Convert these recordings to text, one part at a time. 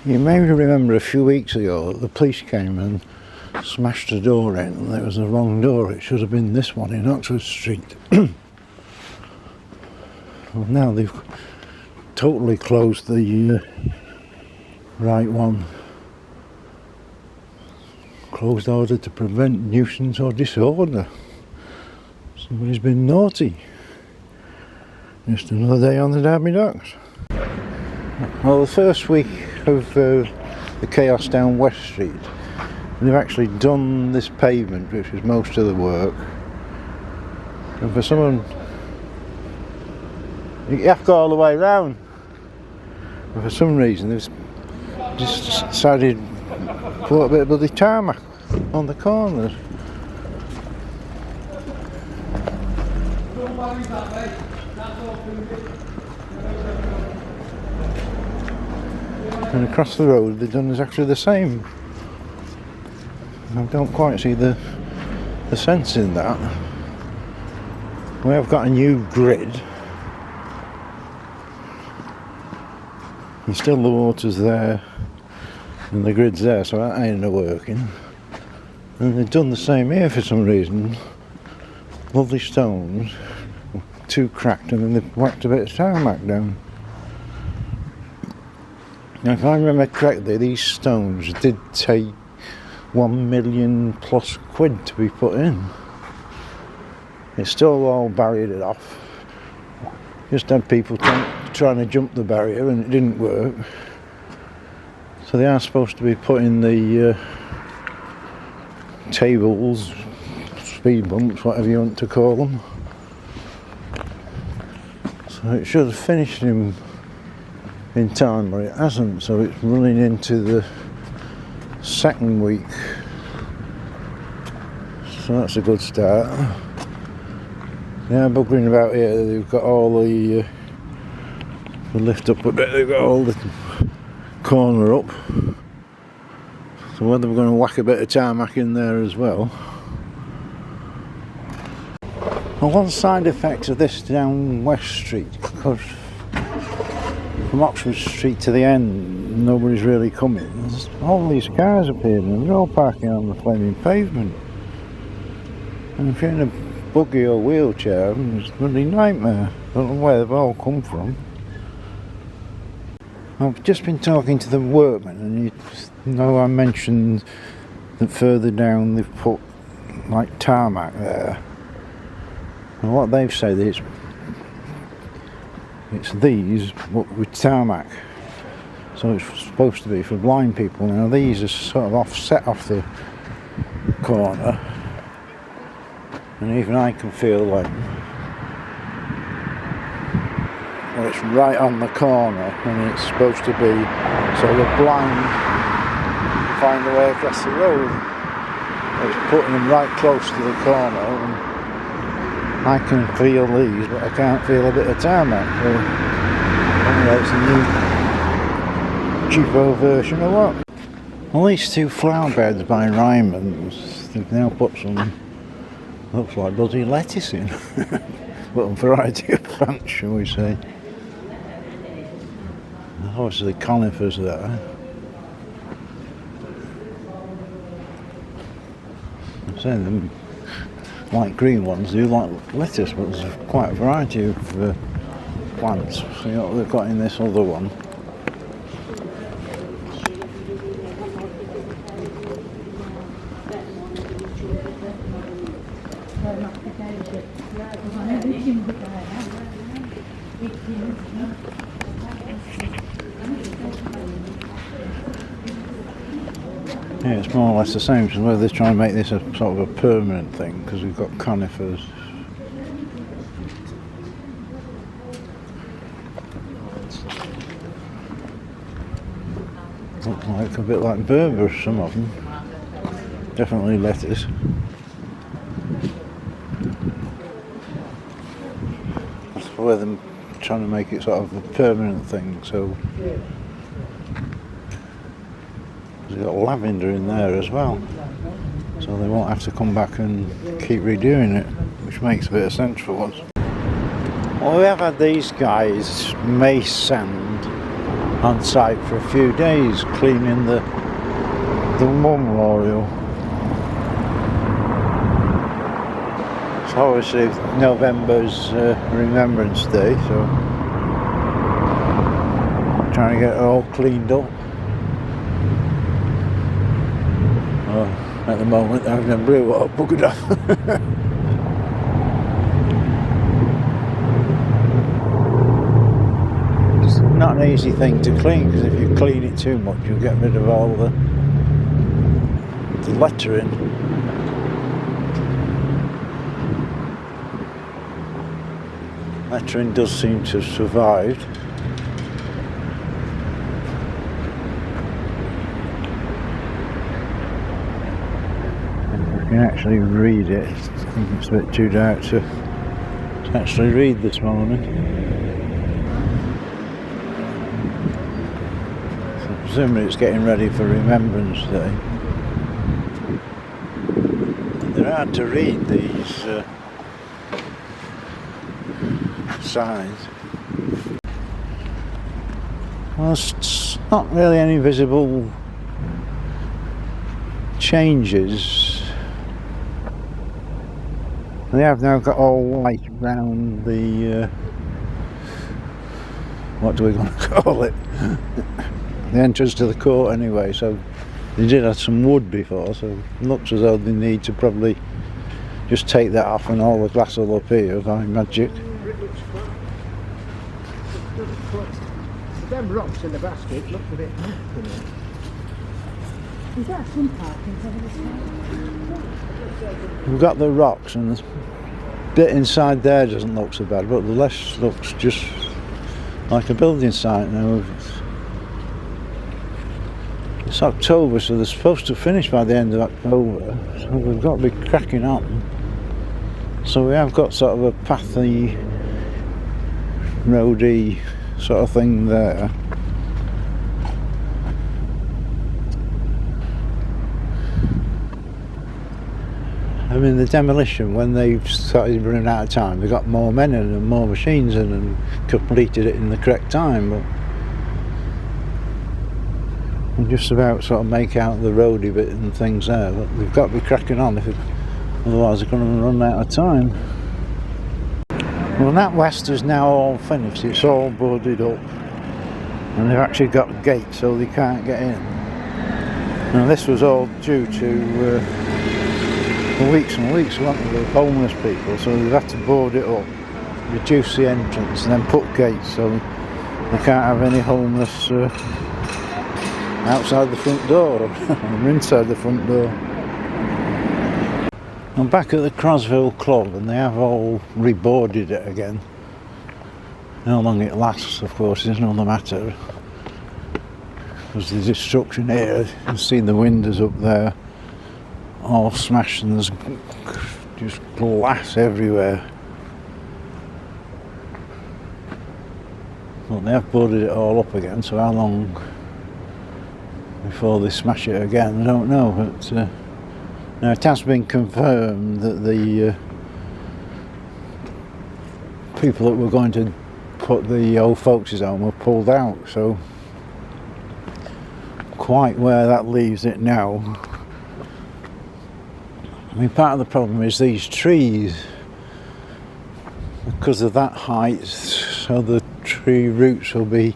You may remember a few weeks ago the police came and smashed the door in, and it was the wrong door. It should have been this one in Oxford Street. Well, now they've totally closed the right one. Closed order to prevent nuisance or disorder. Somebody's been naughty. Just another day on the Derby Docks. Well, the first week of the chaos down West Street, they've actually done this pavement, which is most of the work. And for someone, you have to go all the way round. And for some reason, they've just decided to put a bit of bloody tarmac on the corners. And across the road they've done exactly the same. I don't quite see the sense in that. We have got a new grid. And still the water's there and the grid's there, so that ain't working. And they've done the same here for some reason. Lovely stones, two cracked, and then they've whacked a bit of tarmac down. Now, if I remember correctly, these stones did take £1 million plus to be put in. It's still all barriered off. Just had people trying to jump the barrier and it didn't work. So they are supposed to be putting the tables, speed bumps, whatever you want to call them. So it should have finished in time, but it hasn't, so it's running into the second week. So that's a good start. Yeah, buggering about here, they've got all the lift up a bit, they've got all the corner up. So whether we're going to whack a bit of tarmac in there as well. Well, one side effect of this down West Street, because from Oxford Street to the end nobody's really coming. There's all these cars appearing and they're all parking on the flaming pavement. And if you're in a buggy or wheelchair, it's a bloody nightmare. I don't know where they've all come from. I've just been talking to the workmen, and you know I mentioned that further down they've put like tarmac there. And what they've said is it's these but with tarmac. So it's supposed to be for blind people. Now these are sort of offset off the corner. And even I can feel like, well, it's right on the corner and it's supposed to be so the blind find their way across the road. It's putting them right close to the corner, and I can feel these but I can't feel a bit of tarmac. So anyway, it's a new cheapo version of what? Well, these two flower beds by Remembrance, they've now put some, looks like bloody lettuce in. But a variety of plants, shall we say. Obviously conifers there. I'm saying them light green ones do like lettuce, but there's quite a variety of plants. See what they've got in this other one. Yeah, it's more or less the same, so whether they're trying to make this a sort of a permanent thing, because we've got conifers. Look like a bit like Berber, some of them. Definitely lettuce. That's where they're trying to make it sort of a permanent thing, so there's got lavender in there as well, so they won't have to come back and keep redoing it, which makes a bit of sense for once. Well, we have had these guys mace sand on site for a few days cleaning the memorial. So obviously November's Remembrance Day, so I'm trying to get it all cleaned up. At the moment I'm having blue water buggered off. It's not an easy thing to clean, because if you clean it too much you'll get rid of all the lettering. Lettering does seem to have survived. If I can actually read it, I think it's a bit too dark to actually read this morning. So presumably it's getting ready for Remembrance Day. They're hard to read, these signs. Well, there's not really any visible changes. They have now got all light round the what do we want to call it? The entrance to the court anyway, so they did have some wood before, so it looks as though they need to probably just take that off and all the glass will appear by magic. It looks quite. It doesn't quite. Them rocks in the basket look a bit mad to me. Is that some parking for this house? We've got the rocks, and the bit inside there doesn't look so bad, but the rest looks just like a building site now. It's October, so they're supposed to finish by the end of October, so we've got to be cracking on. So we have got sort of a pathy, roady sort of thing there. I mean, the demolition, when they've started running out of time, they got more men in and more machines in and completed it in the correct time, but we just about sort of make out the roady bit and things there, but we've got to be cracking on, otherwise they're going to run out of time. Well, that west is now all finished, it's all boarded up, and they've actually got gates so they can't get in. Now this was all due to for weeks and weeks, wasn't it, with homeless people, so they've had to board it up, reduce the entrance and then put gates so they can't have any homeless outside the front door or inside the front door. I'm back at the Crosville Club and they have all reboarded it again. How long it lasts, of course, is another matter, because the destruction here, you can see the windows up there all smashed and there's just glass everywhere. Well, they have boarded it all up again, so how long before they smash it again, I don't know, but now it has been confirmed that the people that were going to put the old folks' home were pulled out, so quite where that leaves it now. I mean, part of the problem is these trees, because of that height, so the tree roots will be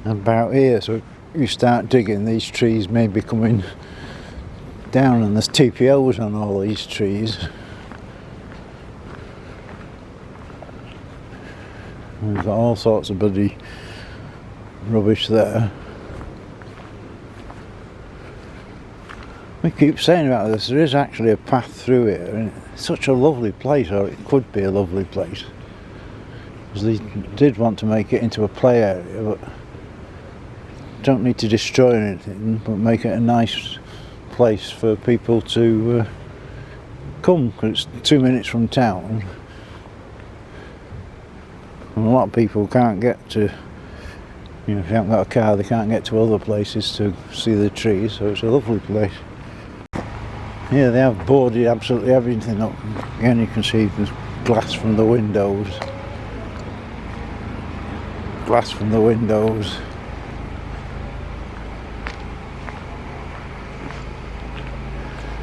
about here, so if you start digging, these trees may be coming down, and there's TPOs on all these trees. We've got all sorts of bloody rubbish there. We keep saying about this, there is actually a path through here, and it's such a lovely place, or it could be a lovely place, because they did want to make it into a play area, but don't need to destroy anything, but make it a nice place for people to come, because it's 2 minutes from town, and a lot of people can't get to, you know, if you haven't got a car, they can't get to other places to see the trees, so it's a lovely place. Yeah, they have boarded absolutely everything up. Again, you can see there's glass from the windows. Glass from the windows.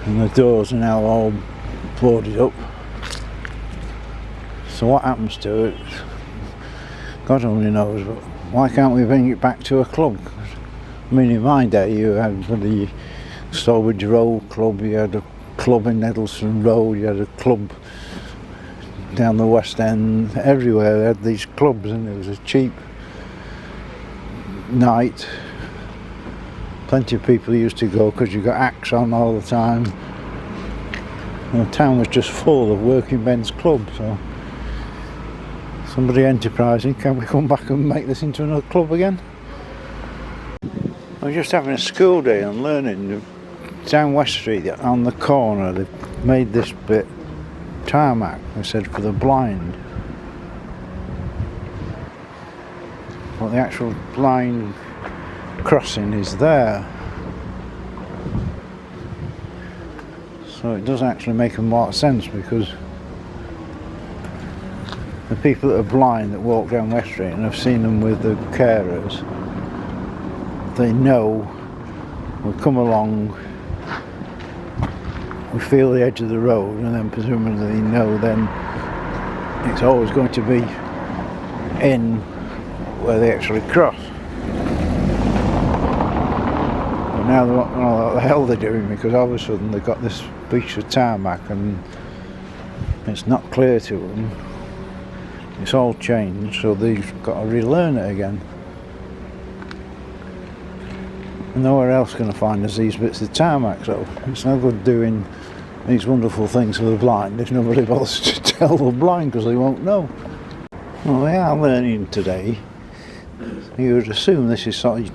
and the doors are now all boarded up. So what happens to it, God only knows, but why can't we bring it back to a club? I mean, in my day you had the Stowbridge Road Club, you had a club in Nettleston Road, you had a club down the West End, everywhere they had these clubs, and it was a cheap night. Plenty of people used to go because you got acts on all the time. And the town was just full of working men's clubs, so somebody enterprising, can we come back and make this into another club again? I'm just having a school day and learning. Down West Street on the corner they've made this bit tarmac, they said, for the blind. But the actual blind crossing is there. So it does actually make a lot of sense, because the people that are blind that walk down West Street, and I've seen them with the carers, they know we come along, we feel the edge of the road, and then presumably they know then it's always going to be in where they actually cross. But now they don't know what the hell they're doing, because all of a sudden they've got this piece of tarmac and it's not clear to them. It's all changed, so they've got to relearn it again. And nowhere else going to find us these bits of tarmac, so it's no good doing these wonderful things for the blind if nobody bothers to tell the blind, because they won't know. Well, we are learning today. You would assume this is sort of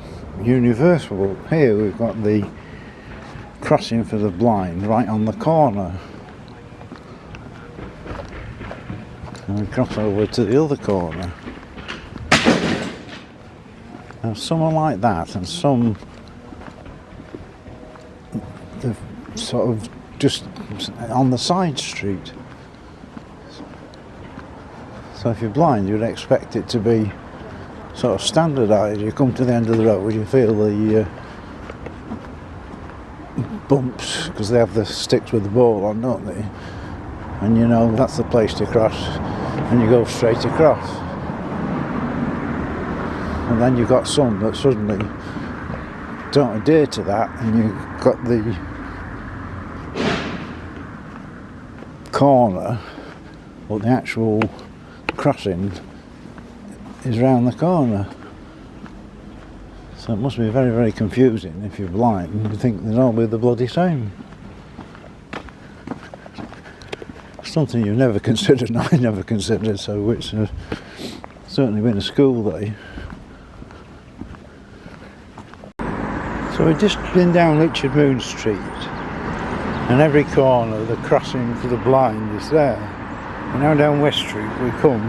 universal. Here we've got the crossing for the blind right on the corner, and we cross over to the other corner. Now some are like that, and some they're sort of just on the side street. So if you're blind, you'd expect it to be sort of standardised. You come to the end of the road, you feel the bumps, because they have the sticks with the ball on, don't they? And you know that's the place to cross, and you go straight across. And then you've got some that suddenly don't adhere to that, and you've got the corner, but the actual crossing is round the corner. So it must be very, very confusing if you're blind and you think they're all the bloody same. Something you've never considered, and I never considered, so it's certainly been a school day. So we've just been down Richard Moon Street, and every corner the crossing for the blind is there. And now down West Street we come,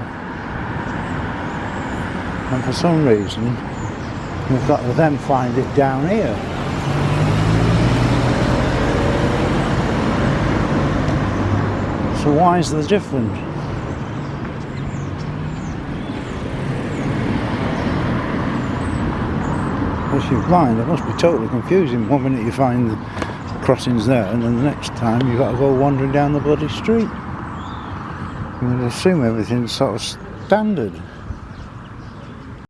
and for some reason we've got to then find it down here. So why is there difference? If you're blind, it must be totally confusing. One minute you find the crossings there, and then the next time you've got to go wandering down the bloody street. You would assume everything's sort of standard.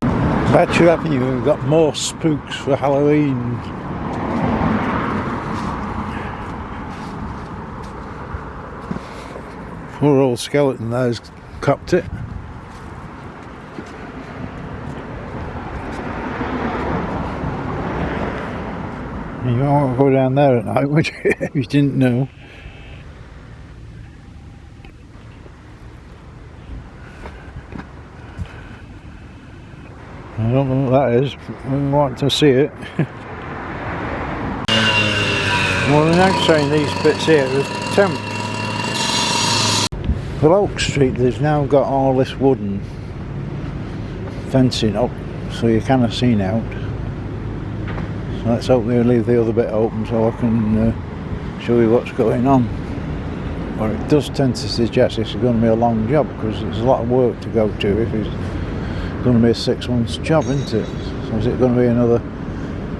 Battery Avenue, we've got more spooks for Halloween. Poor old skeleton there's copped it. You don't want to go down there at night, would you, if you didn't know? I don't know what that is. I want to see it. Well, they're now saying these bits here are temp. For Oak Street, they've now got all this wooden fencing up, so you cannot see out. So let's hope they'll leave the other bit open so I can show you what's going on. But it does tend to suggest it's going to be a long job, because there's a lot of work to go to if it's going to be a 6 months job, isn't it? So is it going to be another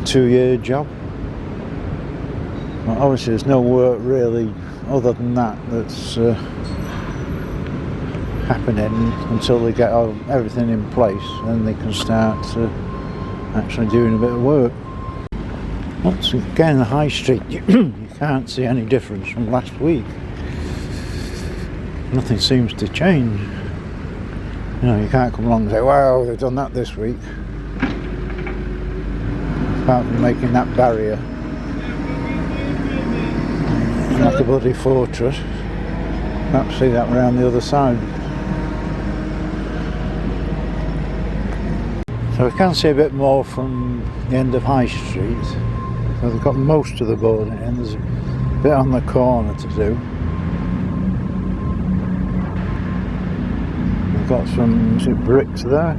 2-year job? Well, obviously there's no work really other than that that's happening until they get everything in place, and they can start actually doing a bit of work. Once again, the high street, you can't see any difference from last week. Nothing seems to change. You know, you can't come along and say, wow, they've done that this week. Apart from making that barrier like a bloody fortress. Perhaps see that around the other side. So we can see a bit more from the end of High Street. So they've got most of the boarding in. There's a bit on the corner to do. We've got some bricks there.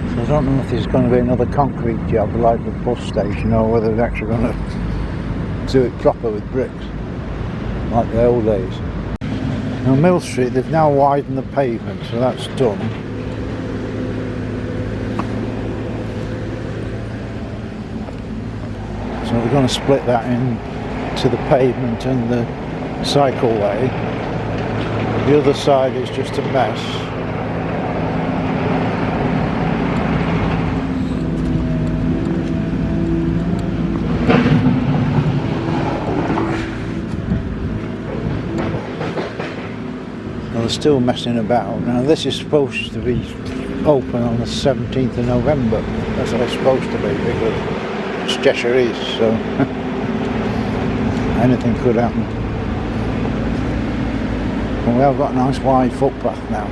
So I don't know if there's going to be another concrete job like the bus station, or whether they're actually going to do it proper with bricks like the old days. Now Mill Street, they've now widened the pavement, so that's done. So they're going to split that into the pavement and the cycleway. The other side is just a mess. They're still messing about. Now this is supposed to be open on the 17th of November. That's what it's supposed to be, because it's Cheshire East, so anything could happen. But we have got a nice wide footpath now.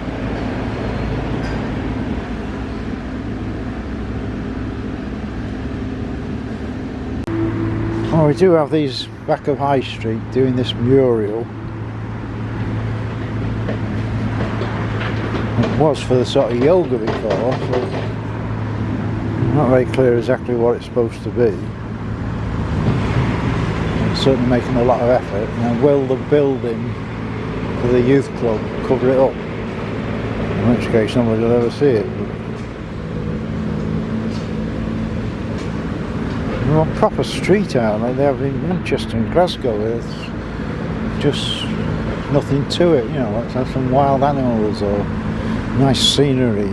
Oh, we do have these back of High Street doing this mural. It was for the sort of yoga before, so I'm not very clear exactly what it's supposed to be. It's certainly making a lot of effort. Now, will the building for the youth club cover it up? In which case nobody will ever see it. They're a proper street art like they have in Manchester and Glasgow. It's just nothing to it, you know. Let's have some wild animals or nice scenery.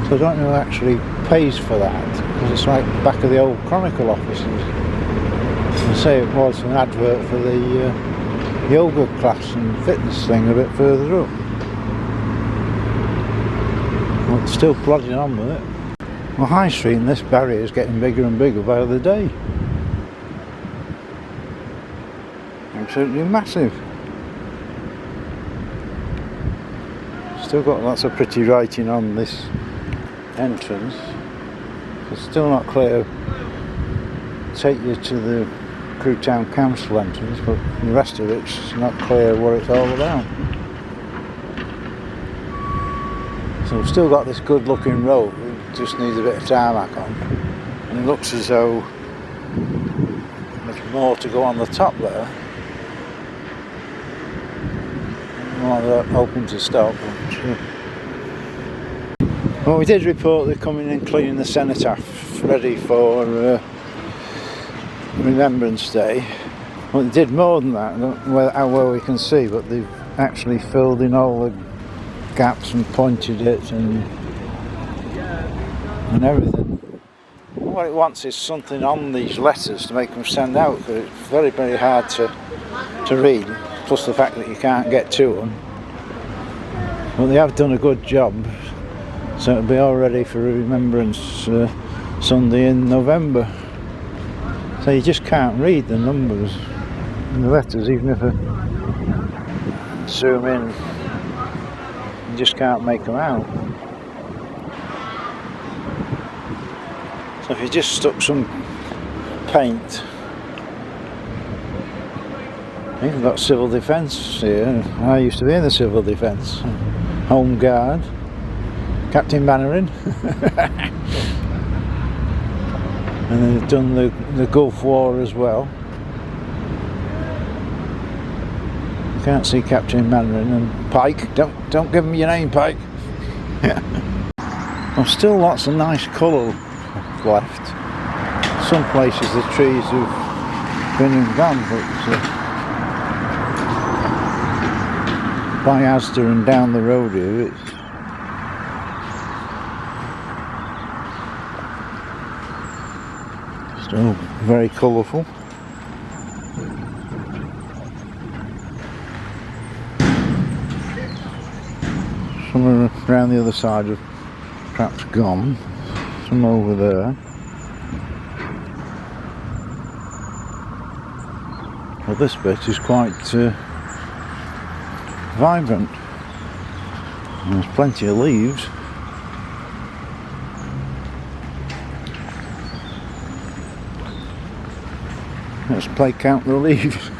So I don't know who actually pays for that, because it's like back of the old Chronicle offices. I say it was an advert for the yoga class and fitness thing a bit further up. Well, it's still plodding on with it. Well, High Street and this barrier is getting bigger and bigger by the day. Absolutely massive. Still got lots of pretty writing on this entrance. It's still not clear. Take you to the Crewe Town Council entrance, but the rest of it's not clear what it's all about. So we've still got this good looking road, it just needs a bit of tarmac on. And it looks as though there's more to go on the top there. More open to stop. Well, we did report they're coming in cleaning the cenotaph ready for Remembrance Day. Well, they did more than that, I don't know how well we can see, but they've actually filled in all the gaps and pointed it and everything. What it wants is something on these letters to make them stand out, because it's very, very hard to read, plus the fact that you can't get to them. But they have done a good job, so it'll be all ready for Remembrance Sunday in November. So you just can't read the numbers and the letters, even if I zoom in, you just can't make them out. So if you just stuck some paint, even got civil defence here. I used to be in the civil defence, Home Guard, Captain Mannering. And they've done the Gulf War as well. You can't see Captain Mannering and Pike. Don't give them your name, Pike. Well, still lots of nice colour left. Some places the trees have been and gone, but by Asda and down the road here, it's still very colourful. Some around the other side have perhaps gone, some over there. Well, this bit is quite vibrant. There's plenty of leaves. Let's play count the leaves.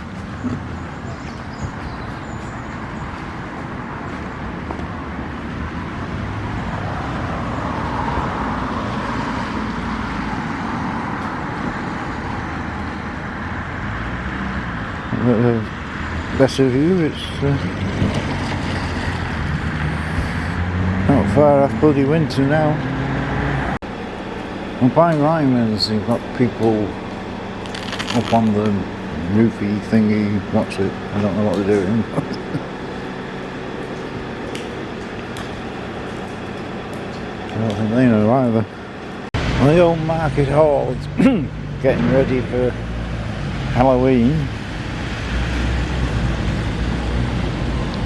Better view, it's not far off bloody winter now. And by Ryman's you've got people up on the roofy thingy, what's it? I don't know what they're doing. I don't think they know either. Well, the old market hall is getting ready for Halloween.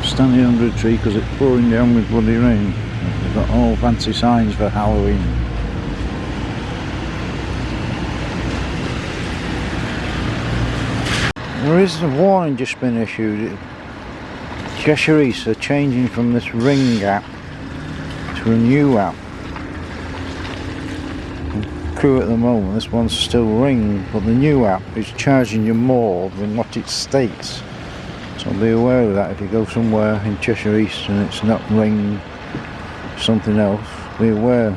Standing under a tree because it's pouring down with bloody rain. They've got all fancy signs for Halloween. There is a warning just been issued. Cheshire East are changing from this ring app to a new app. Crewe at the moment, this one's still ring, but the new app is charging you more than what it states. So be aware of that if you go somewhere in Cheshire East and it's not ring something else, be aware.